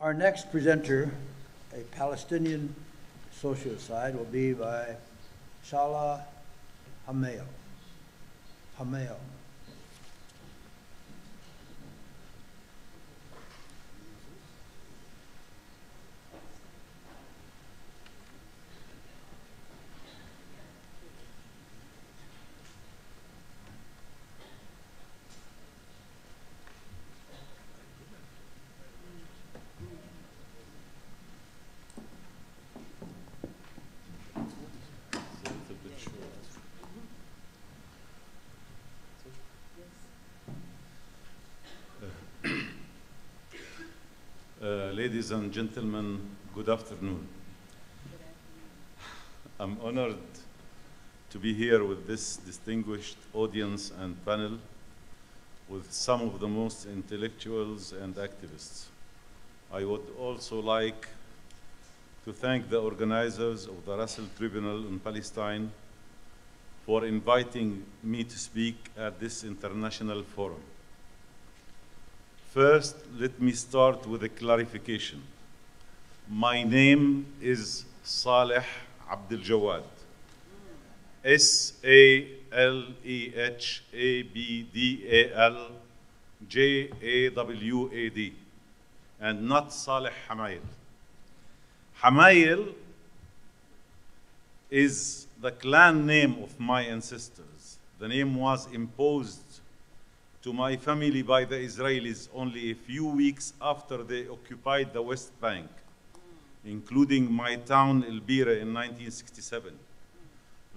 Our next presenter, a Palestinian sociocide, will be by Saleh Abdel Jawad. Ladies and gentlemen, good afternoon. I'm honored to be here with this distinguished audience and panel with some of the most intellectuals and activists. I would also like to thank the organizers of the Russell Tribunal in Palestine for inviting me to speak at this international forum. First, let me start with a clarification. My name is Saleh Abdel Jawad. S-A-L-E-H-A-B-D-A-L-J-A-W-A-D, and not Saleh Hamayel. Hamayel is the clan name of my ancestors. The name was imposed to my family by the Israelis only a few weeks after they occupied the West Bank, including my town El Bira in 1967.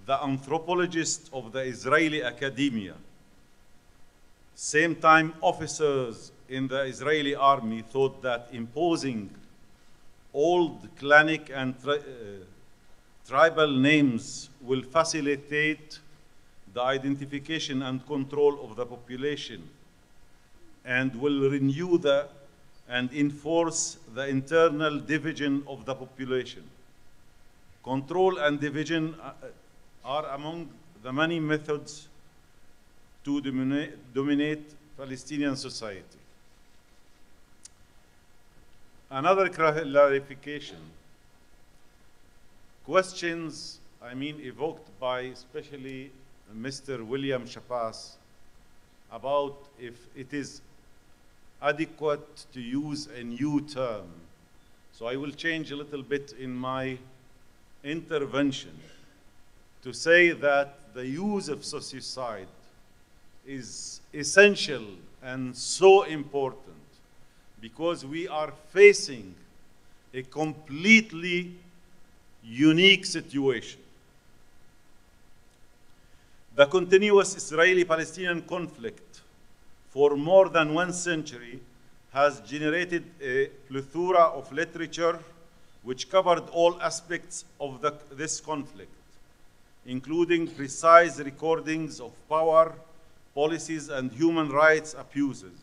The anthropologist of the Israeli academia, same-time officers in the Israeli army, thought that imposing old clanic and tribal names will facilitate the identification and control of the population and will renew and enforce the internal division of the population. Control and division are among the many methods to dominate Palestinian society. Another clarification. Questions, evoked by especially Mr. William Shapas about if it is adequate to use a new term. So I will change a little bit in my intervention to say that the use of sociocide is essential and so important because we are facing a completely unique situation. The continuous Israeli-Palestinian conflict for more than 1 century has generated a plethora of literature which covered all aspects of this conflict, including precise recordings of power, policies, and human rights abuses.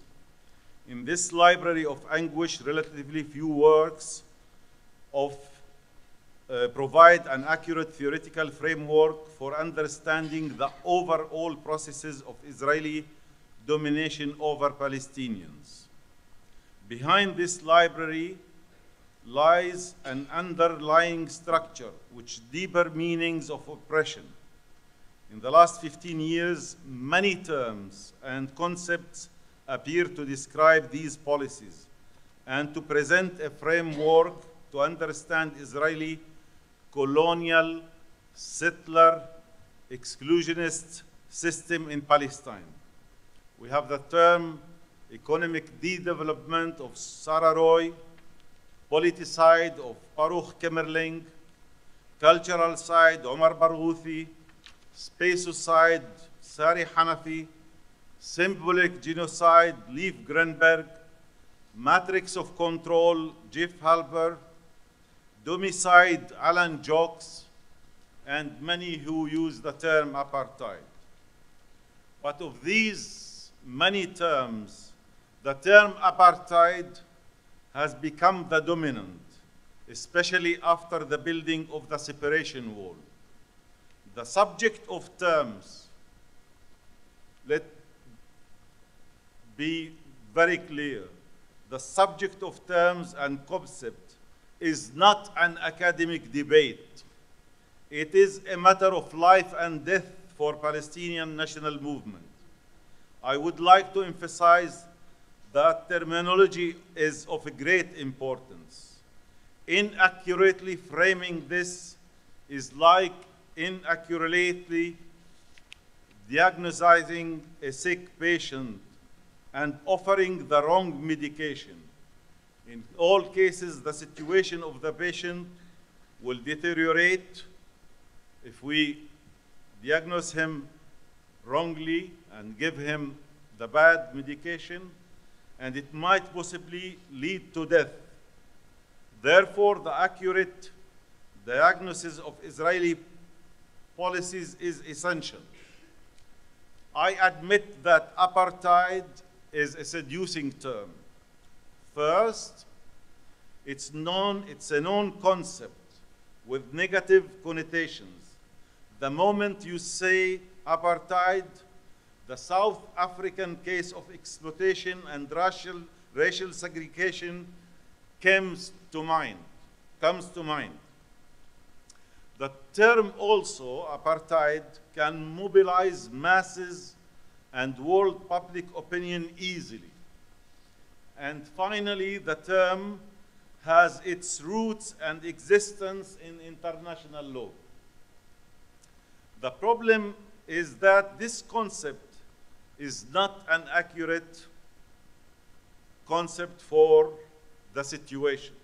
In this library of anguish, relatively few works provide an accurate theoretical framework for understanding the overall processes of Israeli domination over Palestinians. Behind this library lies an underlying structure with deeper meanings of oppression. In the last 15 years, many terms and concepts appear to describe these policies and to present a framework to understand Israeli colonial, settler, exclusionist system in Palestine. We have the term economic de-development of Sarah Roy, politicide of Baruch Kemmerling, cultural side Omar Barghouthi, spacocide Sari Hanafi, symbolic genocide Leif Grenberg, matrix of control Jeff Halper, domicide Alan Jokes, and many who use the term apartheid. But of these many terms, the term apartheid has become the dominant, especially after the building of the separation wall. The subject of terms, let be very clear, the subject of terms and concept is not an academic debate. It is a matter of life and death for Palestinian national movement. I would like to emphasize that terminology is of great importance. Inaccurately framing this is like inaccurately diagnosing a sick patient and offering the wrong medication. In all cases, the situation of the patient will deteriorate if we diagnose him wrongly and give him the bad medication, and it might possibly lead to death. Therefore, the accurate diagnosis of Israeli policies is essential. I admit that apartheid is a seducing term. First, it's a known concept with negative connotations. The moment you say apartheid, the South African case of exploitation and racial segregation comes to mind. The term also, apartheid, can mobilize masses and world public opinion easily. And finally, the term has its roots and existence in international law. The problem is that this concept is not an accurate concept for the situation.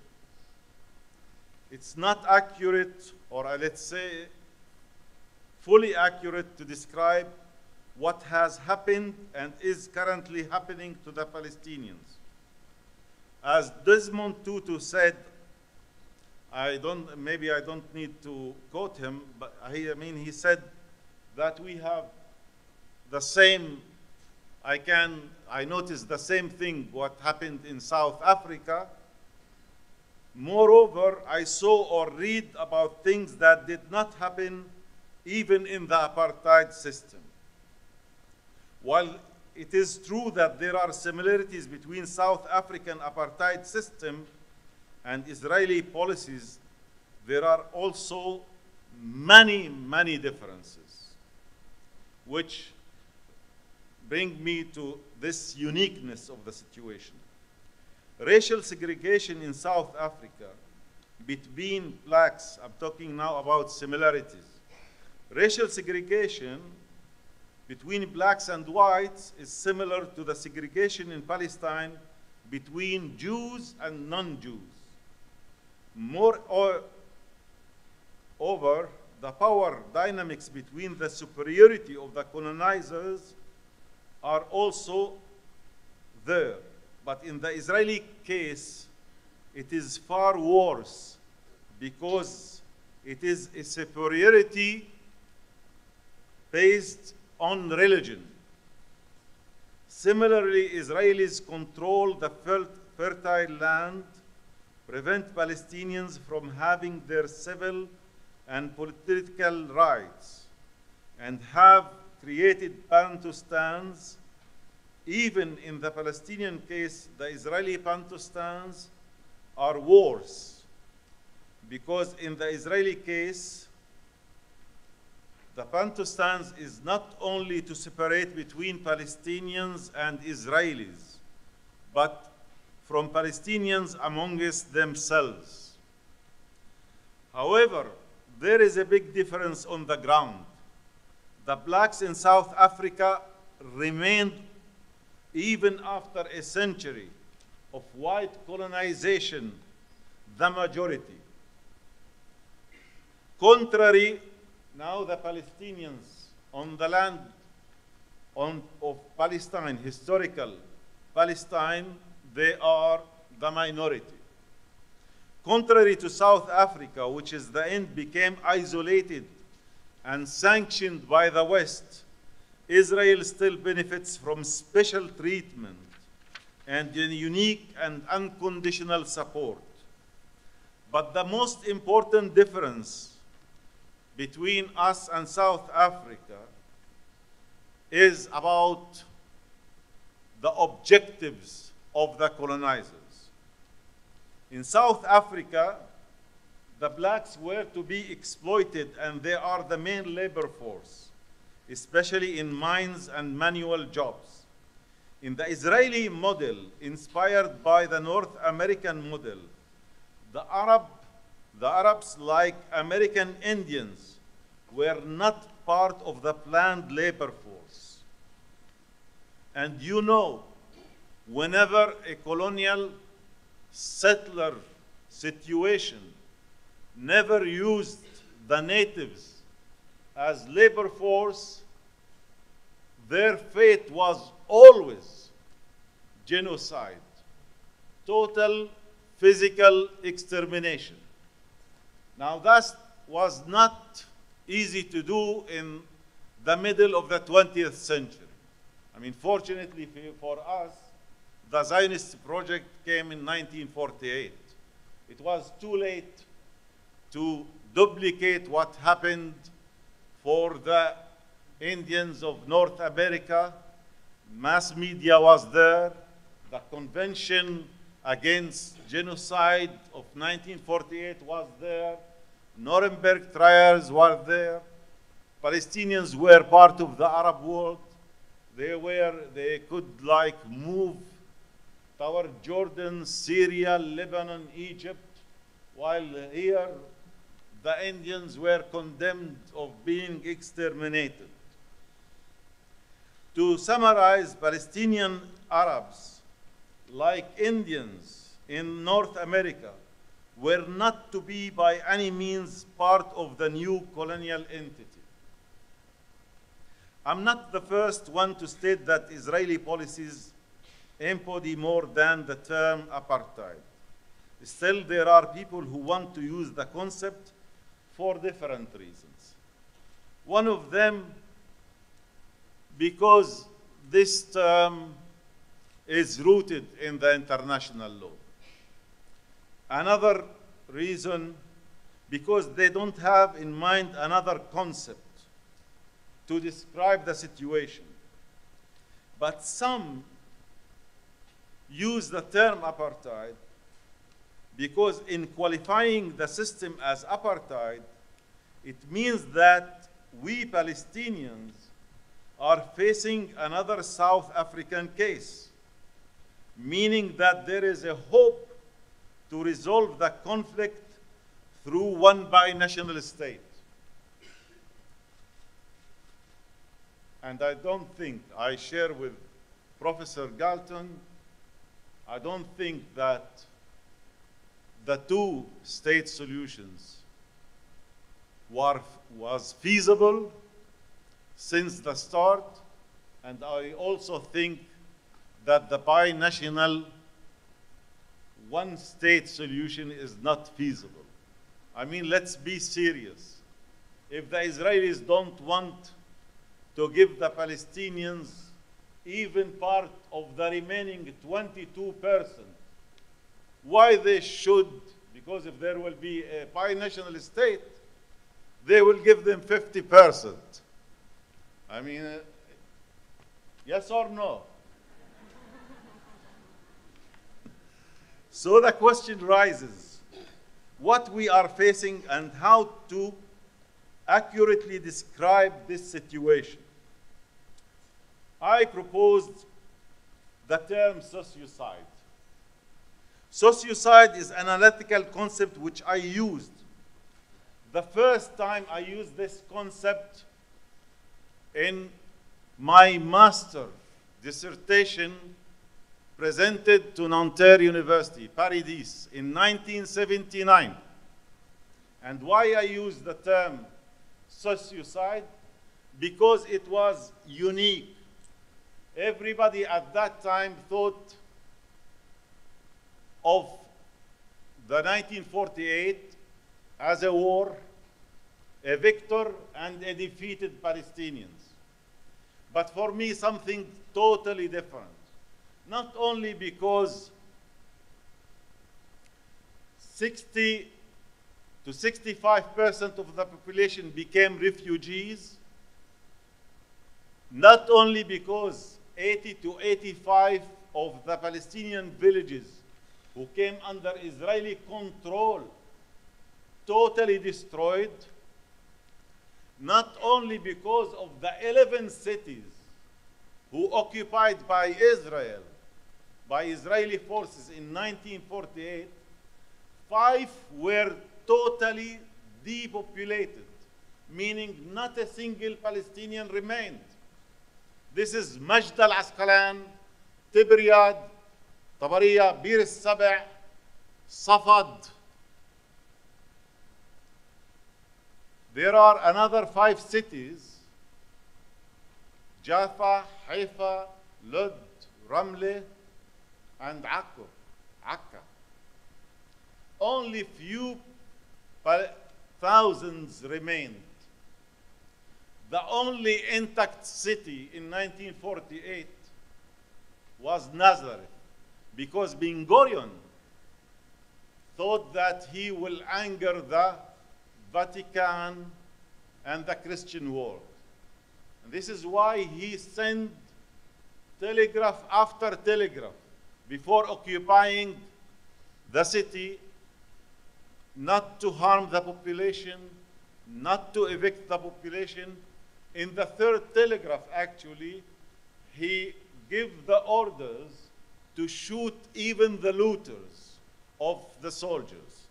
It's not accurate, or let's say fully accurate, to describe what has happened and is currently happening to the Palestinians. As Desmond Tutu said, maybe I don't need to quote him, but he said that we have the same, I noticed the same thing what happened in South Africa. Moreover, I saw or read about things that did not happen even in the apartheid system. While it is true that there are similarities between South African apartheid system and Israeli policies, there are also many, many differences, which bring me to this uniqueness of the situation. Racial segregation in South Africa between blacks, I'm talking now about similarities. Racial segregation between blacks and whites is similar to the segregation in Palestine between Jews and non-Jews. Moreover, the power dynamics between the superiority of the colonizers are also there. But in the Israeli case, it is far worse because it is a superiority based on religion. Similarly, Israelis control the fertile land, prevent Palestinians from having their civil and political rights, and have created Bantustans. Even in the Palestinian case, the Israeli Bantustans are worse, because in the Israeli case, the Bantustans is not only to separate between Palestinians and Israelis, but from Palestinians amongst themselves. However, there is a big difference on the ground. The blacks in South Africa remained, even after a century of white colonization, the majority. Contrary, now the Palestinians on the land of Palestine, historical Palestine, they are the minority. Contrary to South Africa, which is the end became isolated and sanctioned by the West, Israel still benefits from special treatment and unique and unconditional support. But the most important difference between us and South Africa is about the objectives of the colonizers. In South Africa, the blacks were to be exploited, and they are the main labor force, especially in mines and manual jobs. In the Israeli model, inspired by the North American model, the Arabs, like American Indians, were not part of the planned labor force. And you know, whenever a colonial settler situation never used the natives as labor force, their fate was always genocide, total physical extermination. Now that was not easy to do in the middle of the 20th century. I mean, fortunately for us, the Zionist project came in 1948. It was too late to duplicate what happened for the Indians of North America. Mass media was there. The Convention Against Genocide of 1948 was there. Nuremberg trials were there. Palestinians were part of the Arab world. They could like move toward Jordan, Syria, Lebanon, Egypt, while here the Indians were condemned of being exterminated. To summarize, Palestinian Arabs, like Indians in North America, were not to be by any means part of the new colonial entity. I'm not the first one to state that Israeli policies embody more than the term apartheid. Still, there are people who want to use the concept for different reasons. One of them, because this term is rooted in the international law. Another reason, because they don't have in mind another concept to describe the situation. But some use the term apartheid because in qualifying the system as apartheid, it means that we Palestinians are facing another South African case, meaning that there is a hope to resolve the conflict through one binational state. And I don't think, I share with Professor Galton, I don't think that the two-state solutions was feasible since the start, and I also think that the binational one-state solution is not feasible. I mean, let's be serious. If the Israelis don't want to give the Palestinians even part of the remaining 22%, why they should, because if there will be a binational state, they will give them 50%. I mean, yes or no? So the question rises, what we are facing and how to accurately describe this situation. I proposed the term sociocide. Sociocide is an analytical concept which I used. The first time I used this concept in my master dissertation presented to Nanterre University, Paris, in 1979. And why I used the term sociocide? Because it was unique. Everybody at that time thought of the 1948 as a war, a victor and a defeated Palestinians. But for me, something totally different. Not only because 60 to 65% of the population became refugees, not only because 80 to 85 of the Palestinian villages who came under Israeli control, totally destroyed, not only because of the 11 cities who occupied by Israel, by Israeli forces in 1948, 5 were totally depopulated, meaning not a single Palestinian remained. This is Majd al-Asqalan, Tibriyad, Tabariya, Bir al-Saba', Safad. There are another 5 cities, Jaffa, Haifa, Lod, Ramle, and Akka. Only few thousands remained. The only intact city in 1948 was Nazareth, because Ben Gurion thought that he will anger the Vatican and the Christian world. And this is why he sent telegraph after telegraph before occupying the city, not to harm the population, not to evict the population. In the 3rd telegraph, actually, he gave the orders to shoot even the looters of the soldiers.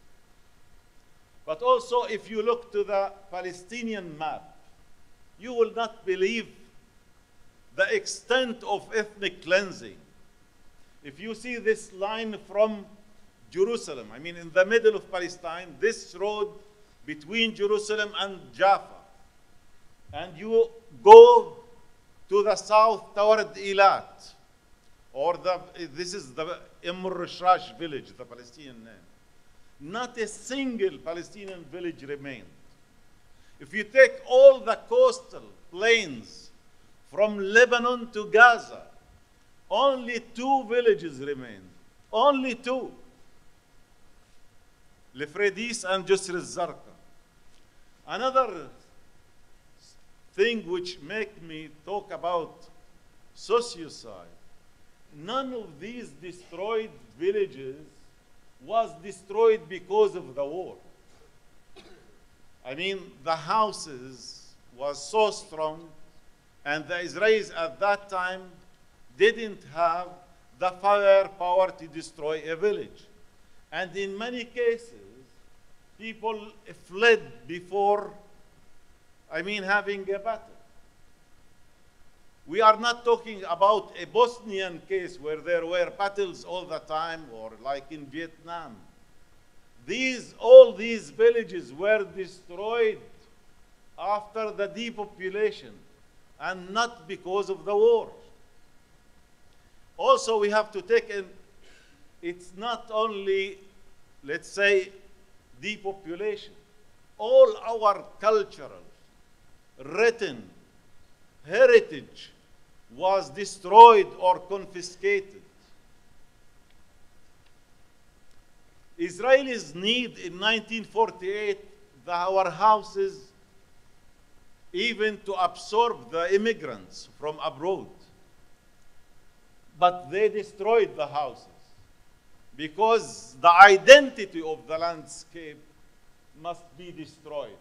But also, if you look to the Palestinian map, you will not believe the extent of ethnic cleansing. If you see this line from Jerusalem, I mean in the middle of Palestine, this road between Jerusalem and Jaffa, and you go to the south toward Eilat, or this is the Rashrash village, the Palestinian name. Not a single Palestinian village remained. If you take all the coastal plains from Lebanon to Gaza, only 2 villages remained. Only 2. Lefredis and Jisr al-Zarqa. Another thing which make me talk about sociocide, none of these destroyed villages was destroyed because of the war. I mean, the houses was so strong, and the Israelis at that time didn't have the firepower to destroy a village. And in many cases, people fled before, having a battle. We are not talking about a Bosnian case where there were battles all the time, or like in Vietnam. All these villages were destroyed after the depopulation, and not because of the war. Also, we have to take in, it's not only, let's say, depopulation. All our cultural, written heritage was destroyed or confiscated. Israelis need in 1948 our houses even to absorb the immigrants from abroad. But they destroyed the houses because the identity of the landscape must be destroyed.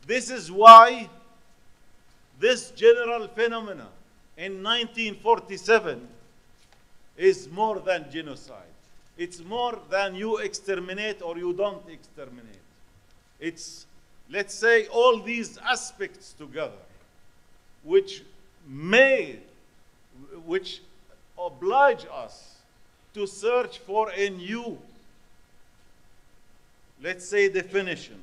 This is why this general phenomena in 1947 is more than genocide. It's more than you exterminate or you don't exterminate. It's, let's say, all these aspects together, which oblige us to search for a new, let's say, definition.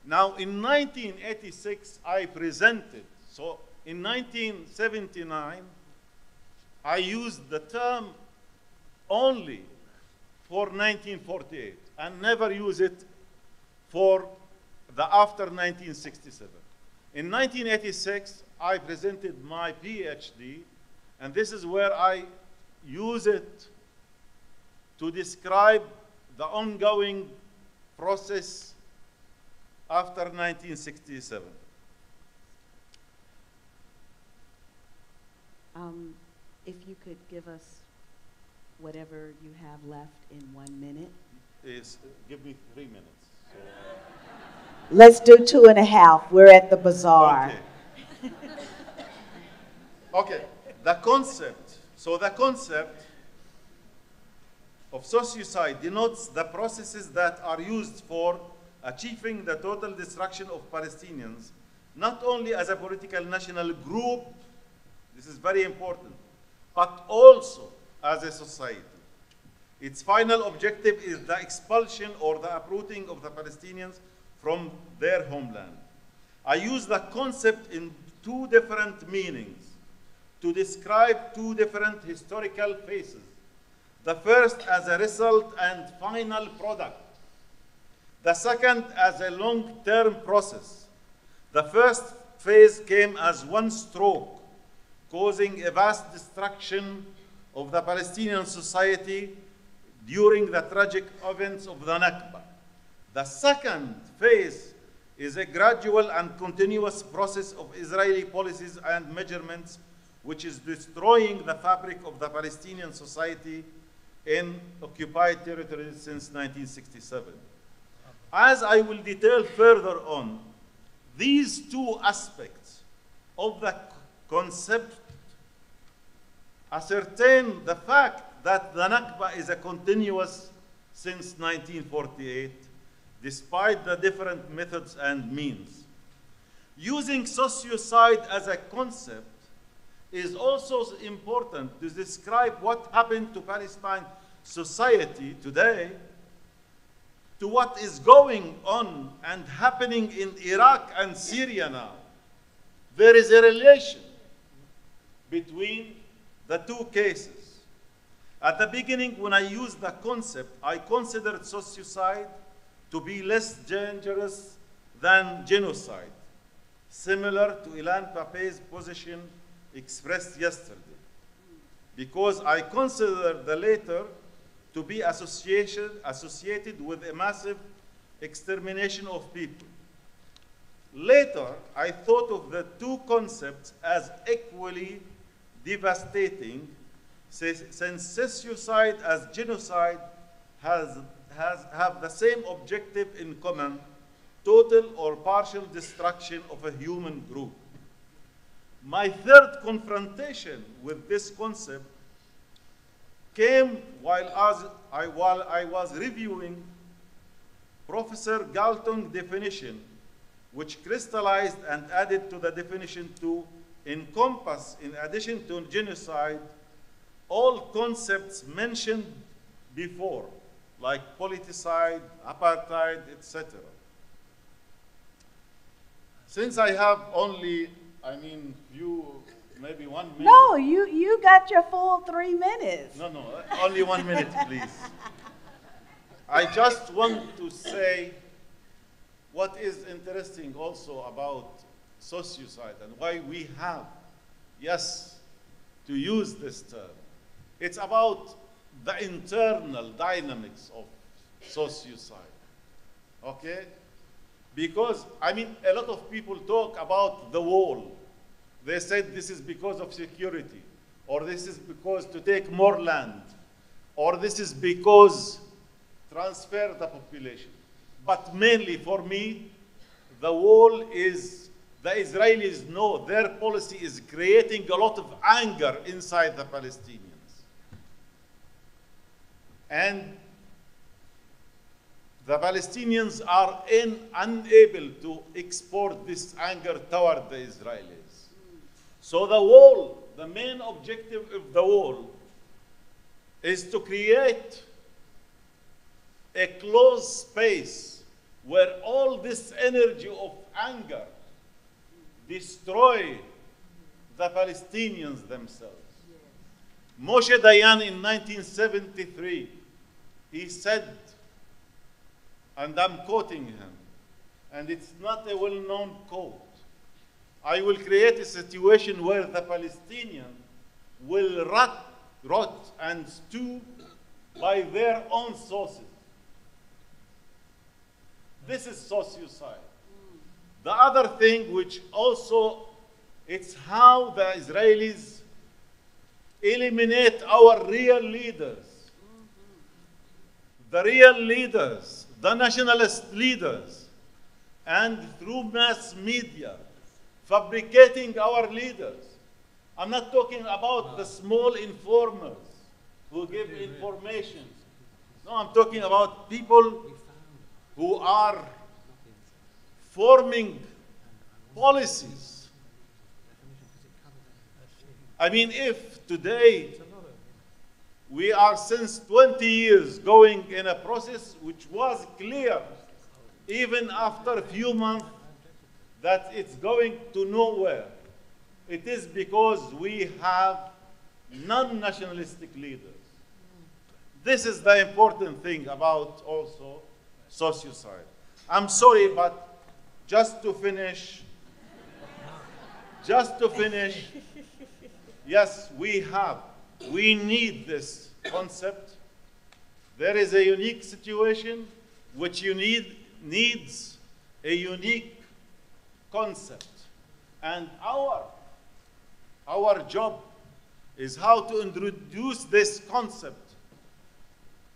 Now, in 1986, I presented, so in 1979, I used the term only for 1948 and never use it for the after 1967. In 1986, I presented my PhD, and this is where I use it to describe the ongoing process after 1967. If you could give us whatever you have left in 1 minute. Give me 3 minutes. So. Let's do 2.5. We're at the bazaar. Okay. Okay. The concept. So the concept of sociocide denotes the processes that are used for achieving the total destruction of Palestinians, not only as a political national group, this is very important, but also as a society. Its final objective is the expulsion or the uprooting of the Palestinians from their homeland. I use the concept in two different meanings to describe two different historical phases. The first as a result and final product. The second as a long-term process. The first phase came as one stroke, causing a vast destruction of the Palestinian society during the tragic events of the Nakba. The second phase is a gradual and continuous process of Israeli policies and measurements which is destroying the fabric of the Palestinian society in occupied territories since 1967. As I will detail further on, these two aspects of the concept ascertain the fact that the Nakba is a continuous since 1948, despite the different methods and means. Using sociocide as a concept is also important to describe what happened to Palestine society today, to what is going on and happening in Iraq and Syria now. There is a relation between the two cases. At the beginning, when I used the concept, I considered sociocide to be less dangerous than genocide, similar to Ilan Pape's position expressed yesterday, because I consider the latter to be associated with a massive extermination of people. Later, I thought of the two concepts as equally devastating, since sociocide as genocide have the same objective in common: total or partial destruction of a human group. My third confrontation with this concept came while I was reviewing Professor Galton's definition, which crystallized and added to the definition to encompass, in addition to genocide, all concepts mentioned before, like politicide, apartheid, etc. Since I have only, maybe 1 minute. No, you got your full 3 minutes. No, only 1 minute, please. I just want to say what is interesting also about sociocide and why we have, yes, to use this term. It's about the internal dynamics of sociocide, okay? Because, a lot of people talk about the wall. They said this is because of security, or this is because to take more land, or this is because transfer the population. But mainly for me, the wall is, the Israelis know their policy is creating a lot of anger inside the Palestinians. And the Palestinians are unable to export this anger toward the Israelis. So the wall, the main objective of the wall is to create a closed space where all this energy of anger destroy the Palestinians themselves. Moshe Dayan in 1973, he said, and I'm quoting him, and it's not a well-known quote, I will create a situation where the Palestinians will rot and stew by their own sources. This is sociocide. The other thing which also, it's how the Israelis eliminate our real leaders. The real leaders, the nationalist leaders, and through mass media, fabricating our leaders. I'm not talking about the small informers who give information. No, I'm talking about people who are forming policies. I mean, if today we are since 20 years going in a process which was clear, even after a few months, that it's going to nowhere. It is because we have non-nationalistic leaders. This is the important thing about also sociocide. I'm sorry, but just to finish, yes, we need this concept. There is a unique situation which needs a unique concept. And our job is how to introduce this concept,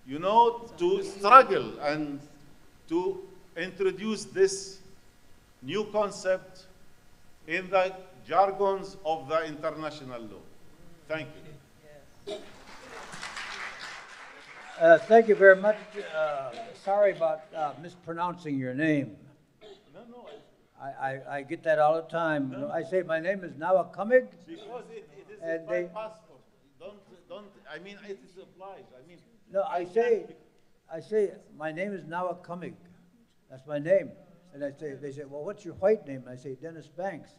you know, to struggle and to introduce this new concept in the jargons of the international law. Thank you. Thank you very much. Sorry about mispronouncing your name. No. I get that all the time. No. I say my name is Nawakamig. Because it is And by they- passport. Don't, I mean, it is obliged. I mean, No, I say my name is Nawakamig. That's my name. And they say, well, what's your white name? And I say Dennis Banks,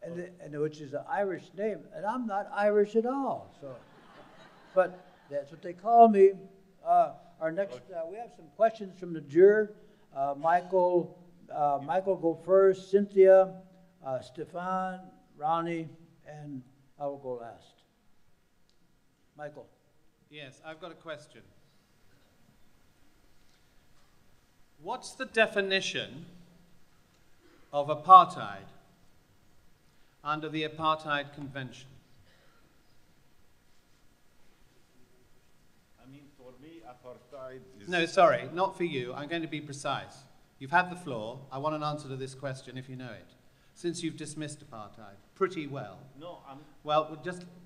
and which is an Irish name, and I'm not Irish at all. So, but that's what they call me. Our next, we have some questions from the juror. Michael, go first. Cynthia, Stefan, Ronnie, and I will go last. Michael. Yes, I've got a question. What's the definition of apartheid under the Apartheid Convention? I mean, for me, apartheid is... No, sorry, not for you. I'm going to be precise. You've had the floor. I want an answer to this question if you know it. Since you've dismissed apartheid pretty well. No, I'm... Well,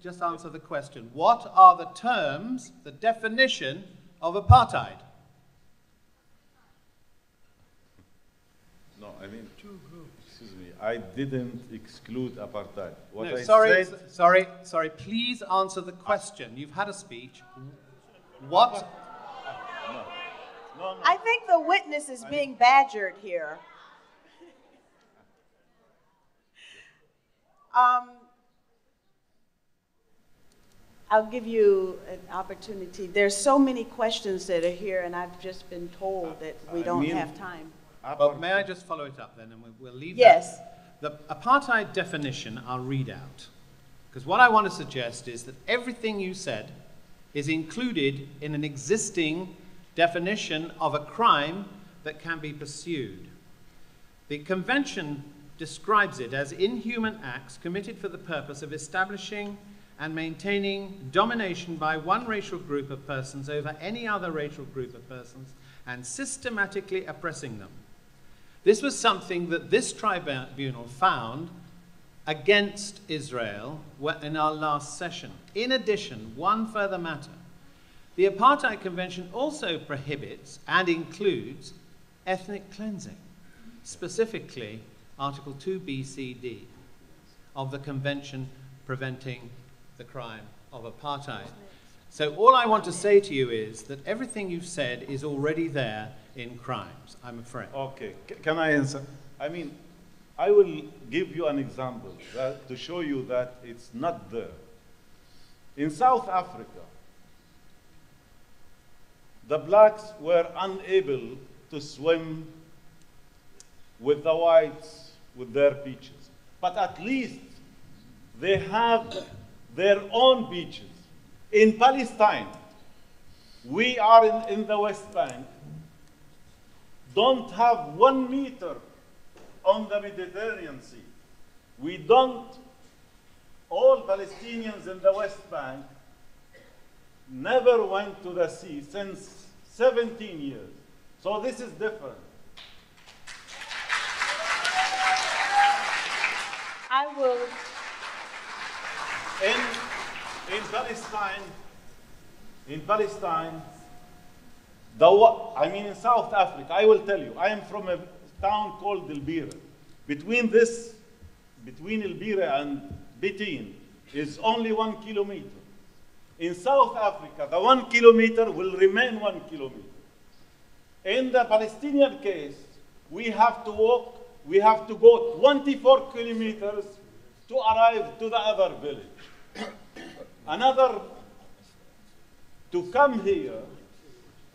just answer the question. What are the terms, the definition of apartheid? No, I mean, excuse me, I didn't exclude apartheid. What No, I sorry, said... sorry, please answer the question. You've had a speech. What? No. I think the witness is being badgered here. I'll give you an opportunity. There's so many questions that are here, and I've just been told that we don't have time. Well, may I just follow it up then, and we'll leave Yes. that. The apartheid definition I'll read out. Because what I want to suggest is that everything you said is included in an existing definition of a crime that can be pursued. The convention describes it as inhuman acts committed for the purpose of establishing and maintaining domination by one racial group of persons over any other racial group of persons and systematically oppressing them. This was something that this tribunal found against Israel in our last session. In addition, one further matter. The Apartheid Convention also prohibits and includes ethnic cleansing, specifically Article 2B(c)(d) of the Convention preventing the crime of apartheid. So all I want to say to you is that everything you've said is already there in crimes, I'm afraid. Okay, can I answer? I mean, I will give you an example to show you that it's not there. In South Africa, the blacks were unable to swim with the whites with their beaches. But at least they have their own beaches. In Palestine, we are in the West Bank, don't have 1 meter on the Mediterranean Sea. We don't all Palestinians in the West Bank never went to the sea since 17 years. So this is different. I will. In Palestine, in South Africa, I will tell you, I am from a town called El Bira. Between El Bira and Bitin is only 1 kilometer. In South Africa, the 1 kilometer will remain 1 kilometer. In the Palestinian case, we have to walk, we have to go 24 kilometers to arrive to the other village. To come here,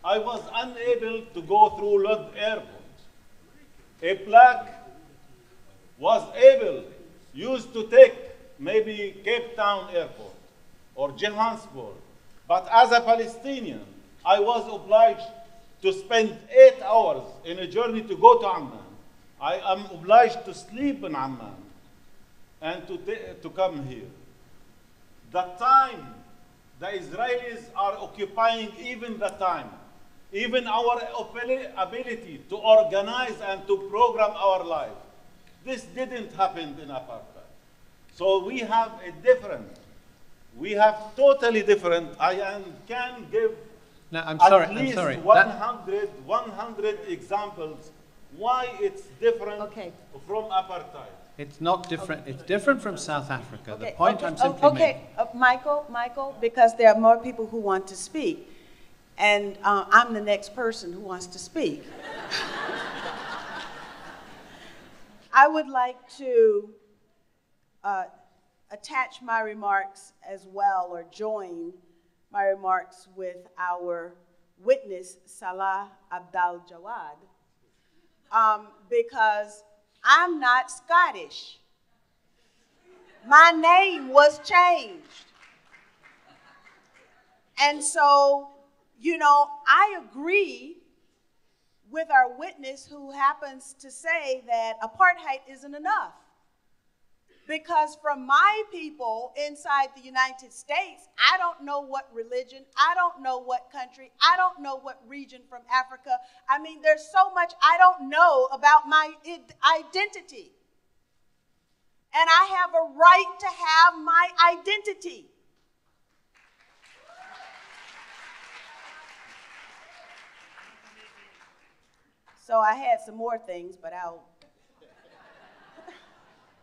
I was unable to go through Lod Airport. A black used to take maybe Cape Town Airport or Johannesburg. But as a Palestinian, I was obliged to spend 8 hours in a journey to go to Amman. I am obliged to sleep in Amman and to come here. The time the Israelis are occupying even our ability to organize and to program our life. This didn't happen in apartheid. So we have totally different, can give No, I'm at least sorry. 100 examples why it's different from apartheid. It's not different. It's different from South Africa. Okay, The point okay, I'm simply making. Michael, because there are more people who want to speak, and I'm the next person who wants to speak. I would like to attach my remarks as well, or join my remarks with our witness, Saleh Abdel Jawad, because I'm not Scottish. My name was changed. And so, I agree with our witness who happens to say that apartheid isn't enough. Because from my people inside the United States, I don't know what religion, I don't know what country, I don't know what region from Africa. I mean, there's so much I don't know about my identity. And I have a right to have my identity. So I had some more things, but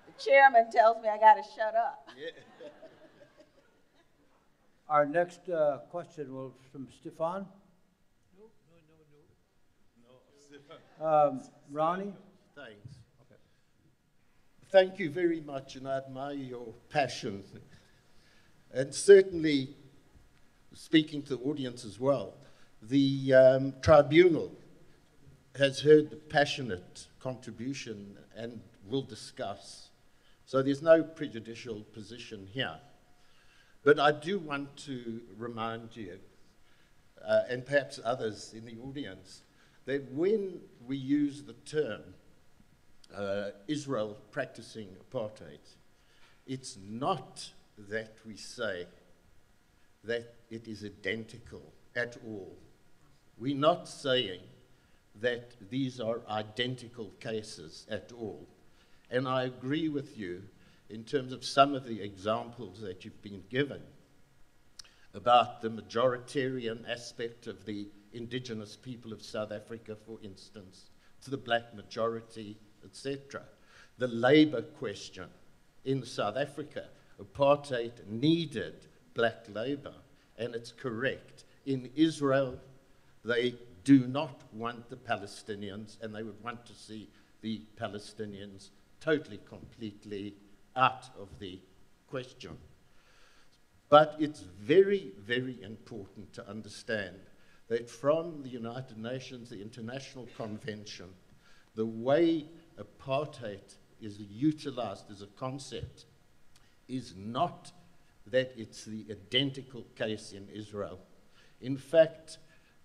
the chairman tells me I got to shut up. Yeah. Our next question will from Stefan. No. Ronnie? Thanks. Okay. Thank you very much, and I admire your passion. And certainly, speaking to the audience as well, the tribunal has heard the passionate contribution and will discuss. So there's no prejudicial position here. But I do want to remind you, and perhaps others in the audience, that when we use the term Israel practicing apartheid, it's not that we say that it is identical at all. We're not saying that these are identical cases at all. And I agree with you in terms of some of the examples that you've been given about the majoritarian aspect of the indigenous people of South Africa, for instance, to the black majority, etc. The labor question in South Africa, apartheid needed black labor, and it's correct. In Israel, they do not want the Palestinians, and they would want to see the Palestinians totally, completely out of the question. But it's very, very important to understand that from the United Nations, the International Convention, the way apartheid is utilized as a concept is not that it's the identical case in Israel. In fact,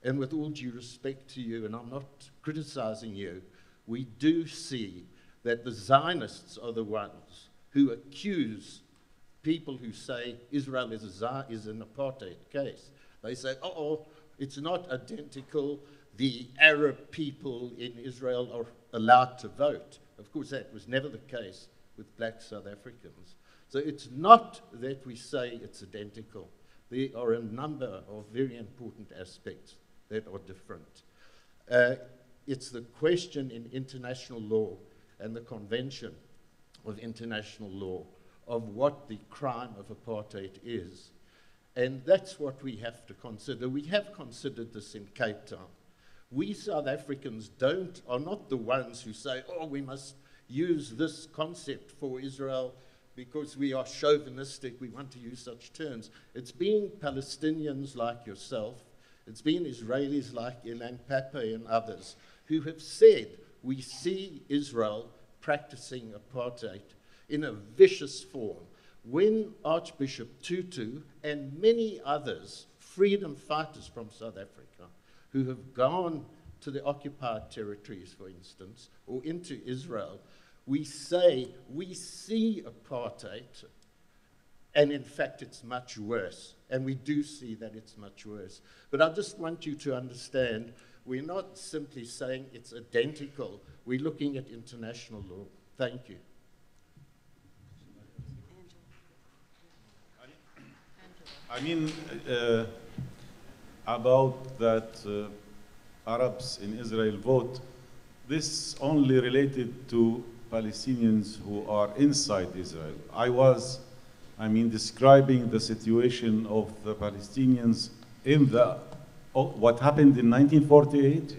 and with all due respect to you, and I'm not criticizing you, we do see that the Zionists are the ones who accuse people who say Israel is an apartheid case. They say, oh, it's not identical. The Arab people in Israel are allowed to vote. Of course, that was never the case with black South Africans. So it's not that we say it's identical. There are a number of very important aspects that are different. It's the question in international law and the Convention of International Law of what the crime of apartheid is. And that's what we have to consider. We have considered this in Cape Town. We South Africans are not the ones who say, oh, we must use this concept for Israel because we are chauvinistic, we want to use such terms. It's been Palestinians like yourself, it's been Israelis like Ilan Pape and others who have said, we see Israel practicing apartheid in a vicious form. When Archbishop Tutu and many others, freedom fighters from South Africa, who have gone to the occupied territories, for instance, or into Israel, we say we see apartheid, and in fact it's much worse. And we do see that it's much worse. But I just want you to understand, we're not simply saying it's identical. We're looking at international law. Thank you. I mean, about that Arabs in Israel vote, this only related to Palestinians who are inside Israel. I was, describing the situation of the Palestinians in what happened in 1948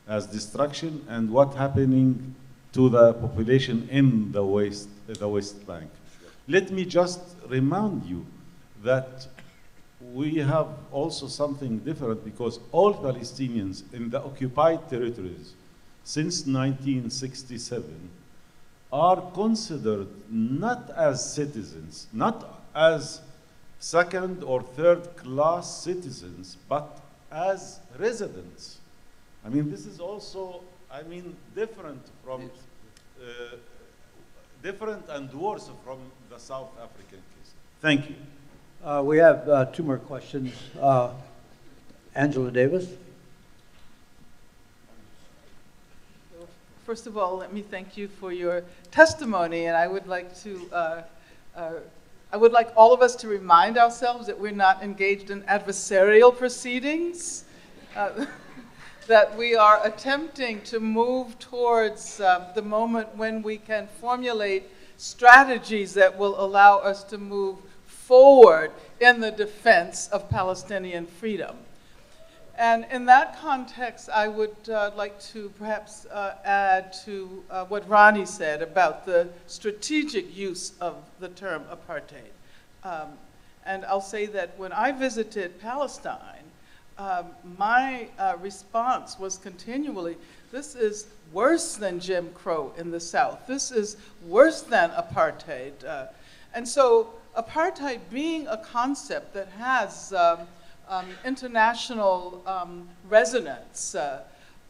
as destruction and what happening to the population in the West Bank. Let me just remind you that we have also something different because all Palestinians in the occupied territories since 1967 are considered not as citizens, not as second or third class citizens, but as residents. This is also, different from, different and worse from the South African case. Thank you. We have two more questions. Angela Davis. First of all, let me thank you for your testimony, and I would like all of us to remind ourselves that we're not engaged in adversarial proceedings, that we are attempting to move towards the moment when we can formulate strategies that will allow us to move forward in the defense of Palestinian freedom. And in that context, I would like to perhaps add to what Ronnie said about the strategic use of the term apartheid. And I'll say that when I visited Palestine, my response was continually, this is worse than Jim Crow in the South. This is worse than apartheid. And so apartheid being a concept that has international resonance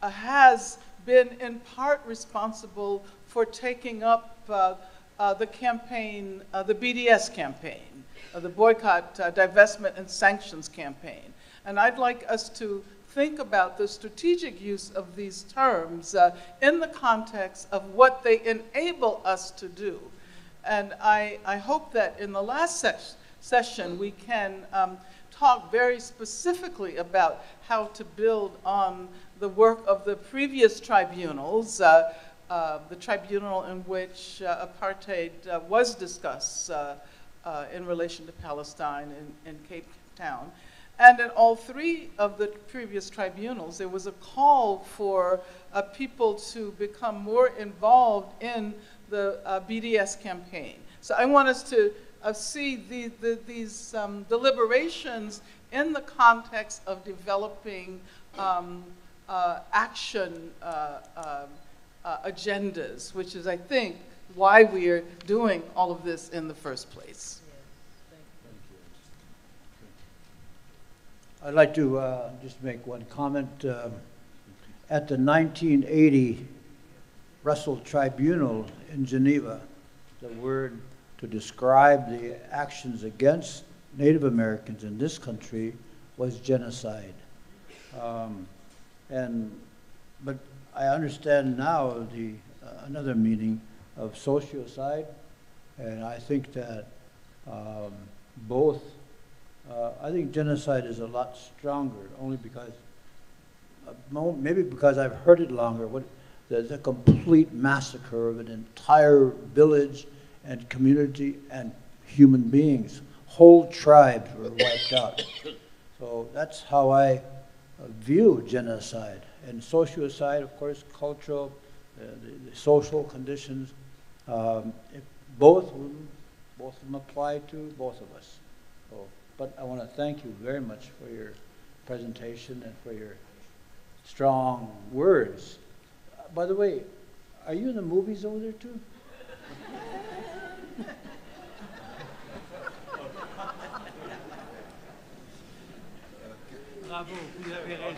has been in part responsible for taking up the campaign, the BDS campaign, the Boycott, Divestment, and Sanctions campaign. And I'd like us to think about the strategic use of these terms in the context of what they enable us to do. And I hope that in the last session we can talk very specifically about how to build on the work of the previous tribunals, the tribunal in which apartheid was discussed in relation to Palestine in Cape Town. And in all three of the previous tribunals, there was a call for people to become more involved in the BDS campaign. So I want us to see these deliberations in the context of developing action agendas, which is, I think, why we are doing all of this in the first place. I'd like to just make one comment. At the 1980 Brussels Tribunal in Geneva, the word to describe the actions against Native Americans in this country was genocide. But I understand now another meaning of sociocide, and I think that I think genocide is a lot stronger, only because, maybe because I've heard it longer. There's a complete massacre of an entire village and community and human beings. Whole tribes were wiped out. So that's how I view genocide. And sociocide, of course, cultural, the social conditions, both of them apply to both of us. So, but I want to thank you very much for your presentation and for your strong words. By the way, are you in the movies over there too? Bravo, vous avez raison.